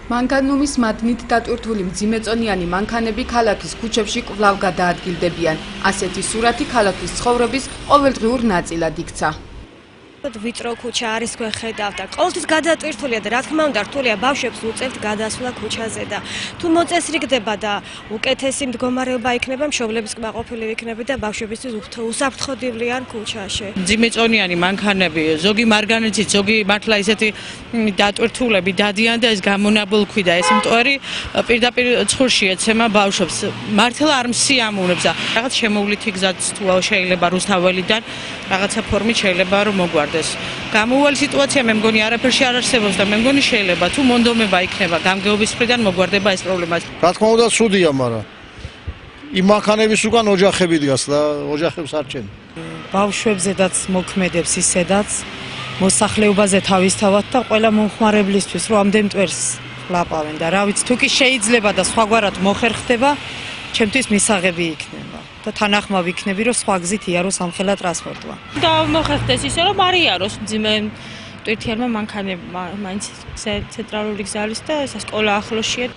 მანგანუმის მადნით დატვირთული მძიმეწონიანი მანქანები ქალაქის ქუჩებში კვლავ გადაადგილდებიან. ასეთი სურათი ქალაქის ცხოვრების ყოველდღიურ ნაწილად იქცა. ვიწრო ქუჩა არის გვეხედავ და ყოველთვის გადატვირთულია და რა თქმა უნდა რთულია ბავშვებს უწევთ გადასვლა ქუჩაზე და თუ მოწესრიგდება და უკეთესი მდგომარეობა იქნება მშობლების კმაყოფილი იქნება და ბავშვებისთვის უსაფრთხოდებიან ქუჩაში. მძიმეწონიანი მანქანები ზოგი მარგანეცით ზოგი მართლა ისეთი დატვირთულები დადიან და ეს გამონაბოლქვი და ეს მტვერი პირდაპირ ცხურში ეცემა ბავშვებს მართლა არ მსიამოვნებს და რაღაც შემოვლითი გზაც თუ შეიძლება რუსთაველიდან რაღაცა ფორმით შეიძლება რომ მოგვარდეს. გამოუვალი სიტუაცია მე მგონი არაფერში არ არსებობს და მე მგონი შეიძლება თუ მონდომება იქნება გამგეობის მხრიდან მოგვარდება ეს პრობლემა. რა თქმა უნდა ცუდია, მაგრამ იმ მანქანების უკან ოჯახები დგას და ოჯახებს არ ჭენ. ბავშვებზედაც მოქმედებს ისედაც მოსახლეობაზე თავისთავად და ყველა მომხმარებლისთვის რომ ამდენ მტვერს ლაპავენ და რა ვიცი თუ კი შეიძლება და სხვაგვარად მოხერხდება ჩემთვის მისაღები იქნება და თანახმავ იქნები რომ სხვა გზით იაროს ამხელა ტრანსპორტვა. და მოხერხდეს ისე რომ არ იაროს მძიმე ტვირთიანმა მანქანებმა მაინც ცენტრალური გზა არის და სკოლა ახლოსშია.